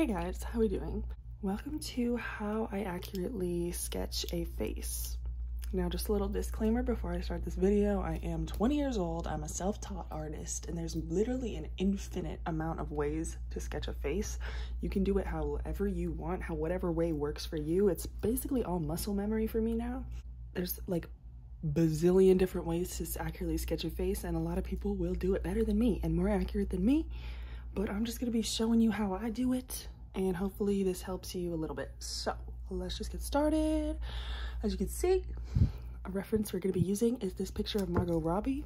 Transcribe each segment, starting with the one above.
Hey guys, how are we doing? Welcome to how I accurately sketch a face. Now, just a little disclaimer before I start this video. I am 20 years old, I'm a self-taught artist, and there's literally an infinite amount of ways to sketch a face. You can do it however you want, whatever way works for you. It's basically all muscle memory for me now. There's like bazillion different ways to accurately sketch a face, and a lot of people will do it better than me and more accurate than me. But I'm just gonna be showing you how I do it, and hopefully this helps you a little bit. So let's just get started. As you can see, a reference we're gonna be using is this picture of Margot Robbie,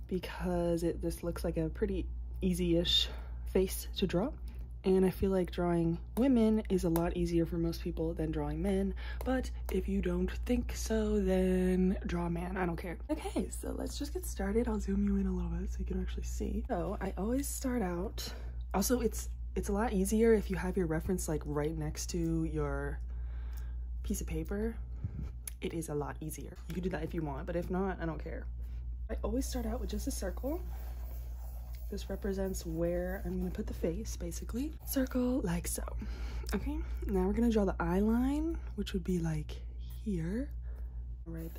because this looks like a pretty easy-ish face to draw. And I feel like drawing women is a lot easier for most people than drawing men. But if you don't think so, then draw a man, I don't care. Okay, so let's just get started. I'll zoom you in a little bit so you can actually see. So I always start out, also it's a lot easier if you have your reference like right next to your piece of paper. It is a lot easier. You can do that if you want, but if not, I don't care. I always start out with just a circle. This represents where I'm gonna put the face, basically. Circle like so. Okay, now we're gonna draw the eye line, which would be like here. Write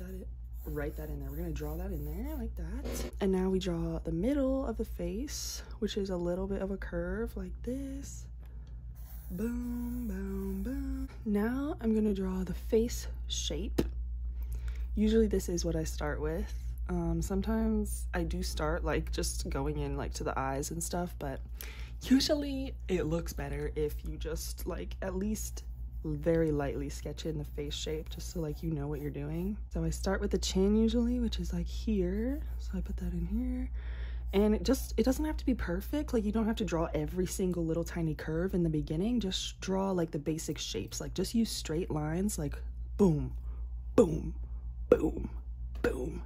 that in there. We're gonna draw that in there like that. And now we draw the middle of the face, which is a little bit of a curve like this. Boom, boom, boom. Now I'm gonna draw the face shape. Usually this is what I start with. Sometimes I do start like just going in like to the eyes and stuff, but usually it looks better if you just like at least very lightly sketch in the face shape, just so like you know what you're doing. So I start with the chin usually, which is like here. So I put that in here. And it doesn't have to be perfect. Like you don't have to draw every single little tiny curve in the beginning. Just draw like the basic shapes. Like just use straight lines like boom, boom, boom, boom,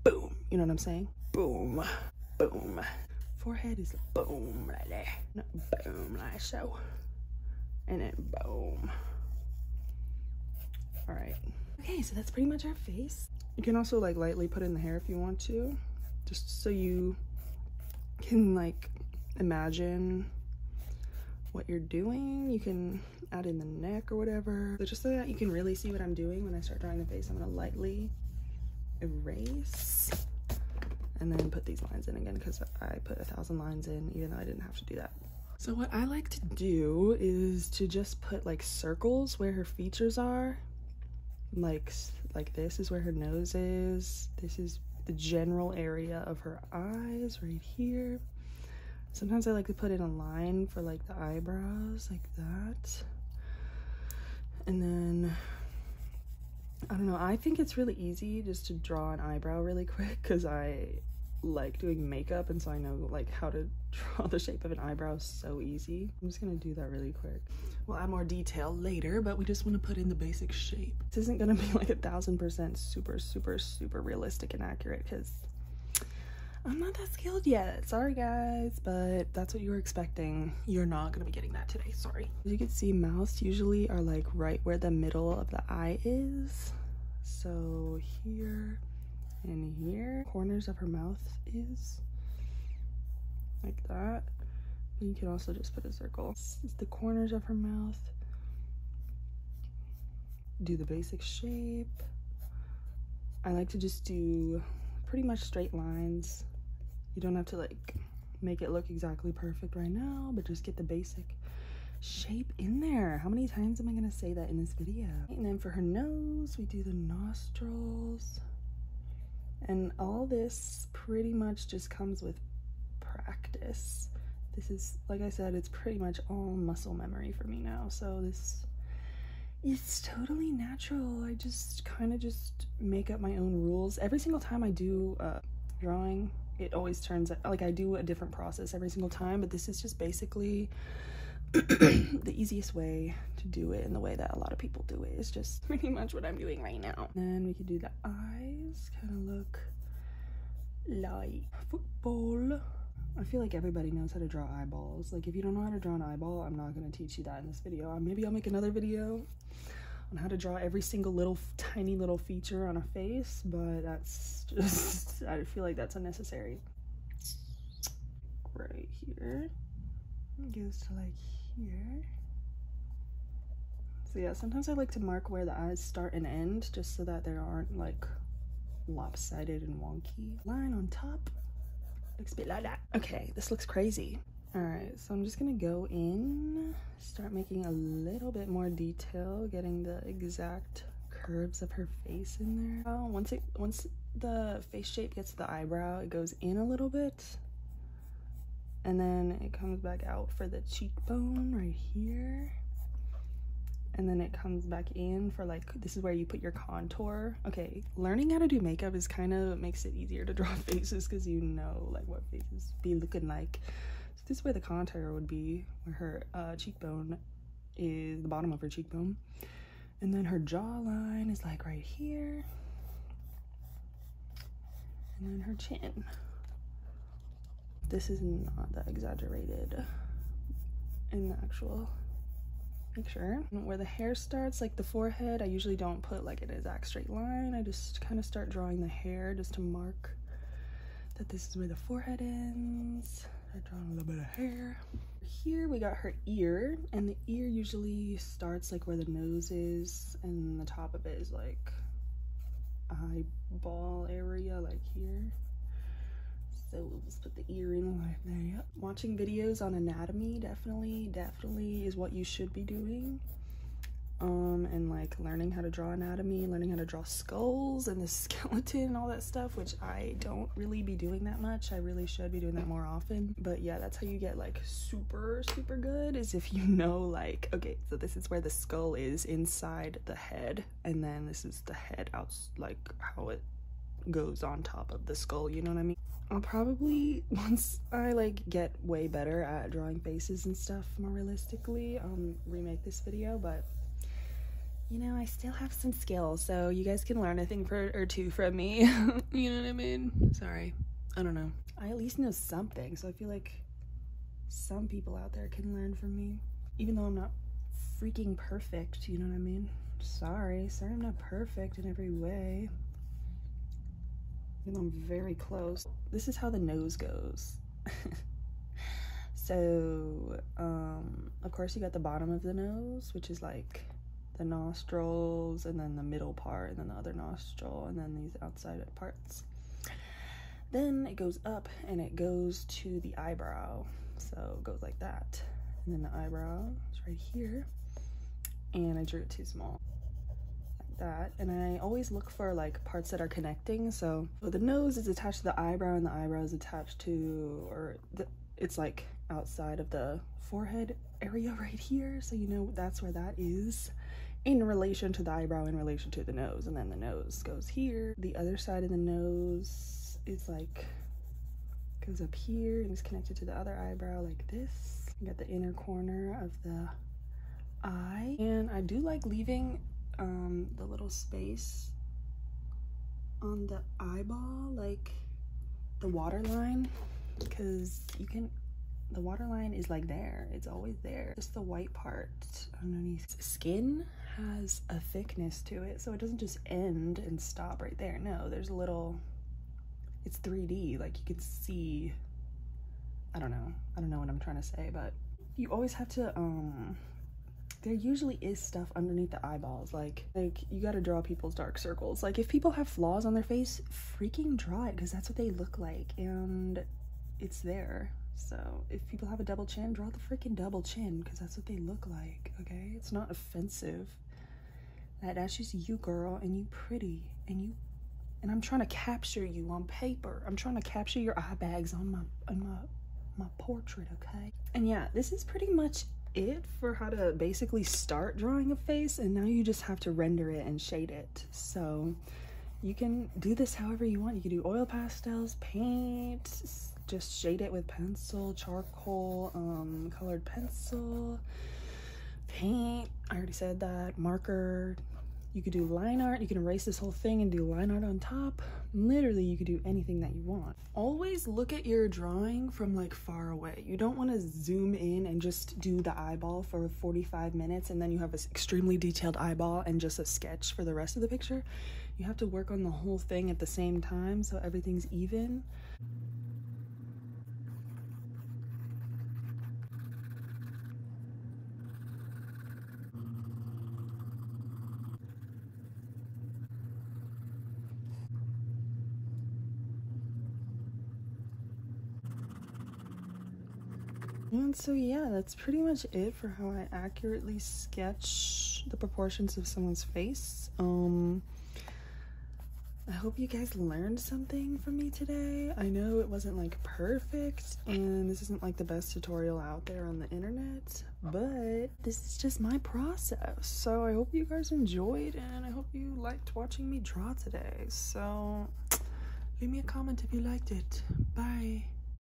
boom. You know what I'm saying? Boom, boom. Forehead is boom like that. Boom like so. And then boom. All right. Okay, so that's pretty much our face. You can also like lightly put in the hair if you want to, just so you can like imagine what you're doing. You can add in the neck or whatever. But just so that you can really see what I'm doing when I start drawing the face, I'm gonna lightly erase and then put these lines in again, because I put 1,000 lines in even though I didn't have to do that. So what I like to do is to just put like circles where her features are. Like this is where her nose is. This is the general area of her eyes right here. Sometimes I like to put in a line for like the eyebrows like that. And then, I don't know, I think it's really easy just to draw an eyebrow really quick because I like doing makeup, and so I know like how to draw the shape of an eyebrow so easy. I'm just gonna do that really quick. We'll add more detail later, but we just want to put in the basic shape. This isn't gonna be like 1,000% super realistic and accurate because I'm not that skilled yet. Sorry guys, but that's what you were expecting. You're not gonna be getting that today, sorry. As you can see, mouths usually are like right where the middle of the eye is. So here and here, corners of her mouth is like that. But you can also just put a circle. This is the corners of her mouth. Do the basic shape. I like to just do pretty much straight lines. You don't have to like make it look exactly perfect right now, but just get the basic shape in there. How many times am I gonna say that in this video? And then for her nose, we do the nostrils. And all this pretty much just comes with practice. This is, like I said, it's pretty much all muscle memory for me now. So this is totally natural. I just kind of just make up my own rules. Every single time I do drawing, it always turns out, like I do a different process every single time, but this is just basically the easiest way to do it, and the way that a lot of people do it is just pretty much what I'm doing right now. Then we could do the eyes, kind of look like football. I feel like everybody knows how to draw eyeballs. Like if you don't know how to draw an eyeball, I'm not going to teach you that in this video. Maybe I'll make another video on how to draw every single little tiny little feature on a face, but that's just, I feel like that's unnecessary. Right here, it goes to like here. So yeah, sometimes I like to mark where the eyes start and end just so that they aren't like lopsided and wonky. Line on top looks a bit like that. Okay, this looks crazy. All right, so I'm just gonna go in, start making a little bit more detail, getting the exact curves of her face in there. Once the face shape gets to the eyebrow, it goes in a little bit, and then it comes back out for the cheekbone right here. And then it comes back in for like, this is where you put your contour. Okay, learning how to do makeup is kind of makes it easier to draw faces because you know like what faces be looking like. So this is where the contour would be, where her cheekbone is the bottom of her cheekbone. And then her jawline is like right here. And then her chin. This is not that exaggerated in the actual picture. Where the hair starts, like the forehead, I usually don't put like an exact straight line. I just kind of start drawing the hair just to mark that this is where the forehead ends. I draw a little bit of hair. Here we got her ear, and the ear usually starts like where the nose is, and the top of it is like eyeball area, like here. So we'll just put the ear in like that. Watching videos on anatomy definitely is what you should be doing. And like learning how to draw anatomy, learning how to draw skulls and the skeleton and all that stuff, which I don't really be doing that much. I really should be doing that more often. But yeah, that's how you get like super good, is if you know like, okay, so this is where the skull is inside the head, and then this is the head out, like how it goes on top of the skull, you know what I mean? I'll probably, once I like get way better at drawing faces and stuff more realistically, remake this video, but you know, I still have some skills, so you guys can learn a thing or two from me. You know what I mean? Sorry, I don't know. I at least know something, so I feel like some people out there can learn from me, even though I'm not freaking perfect, you know what I mean? Sorry I'm not perfect in every way. Even though I'm very close. This is how the nose goes. So, of course you got the bottom of the nose, which is like the nostrils, and then the middle part, and then the other nostril, and then these outside parts. Then it goes up and it goes to the eyebrow. So it goes like that. And then the eyebrow is right here. And I drew it too small. That, and I always look for like parts that are connecting. So the nose is attached to the eyebrow, and the eyebrow is attached to, or it's like outside of the forehead area right here, so you know that's where that is in relation to the eyebrow, in relation to the nose. And then the nose goes here. The other side of the nose is like goes up here and is connected to the other eyebrow like this. You got the inner corner of the eye, and I do like leaving the little space on the eyeball, like the waterline, because you can, the waterline is like there, it's always there, just the white part underneath. Skin has a thickness to it, so it doesn't just end and stop right there. No, there's a little, it's 3D, like you can see, I don't know what I'm trying to say, but you always have to there usually is stuff underneath the eyeballs, like you gotta draw people's dark circles. Like if people have flaws on their face, freaking draw it, because that's what they look like and it's there. So if people have a double chin, draw the freaking double chin, because that's what they look like, okay? It's not offensive. That's just you, girl, and you pretty, and I'm trying to capture you on paper. I'm trying to capture your eye bags on my portrait, okay? And yeah, this is pretty much it for how to basically start drawing a face, and now you just have to render it and shade it. So you can do this however you want. You can do oil pastels, paint, just shade it with pencil, charcoal, colored pencil, paint, I already said that, marker. You could do line art. You can erase this whole thing and do line art on top. Literally, you could do anything that you want. Always look at your drawing from like far away. You don't want to zoom in and just do the eyeball for 45 minutes and then you have an extremely detailed eyeball and just a sketch for the rest of the picture. You have to work on the whole thing at the same time so everything's even. And so yeah, that's pretty much it for how I accurately sketch the proportions of someone's face. I hope you guys learned something from me today. I know it wasn't like perfect, and this isn't like the best tutorial out there on the internet, but this is just my process. So I hope you guys enjoyed, and I hope you liked watching me draw today. So leave me a comment if you liked it. Bye.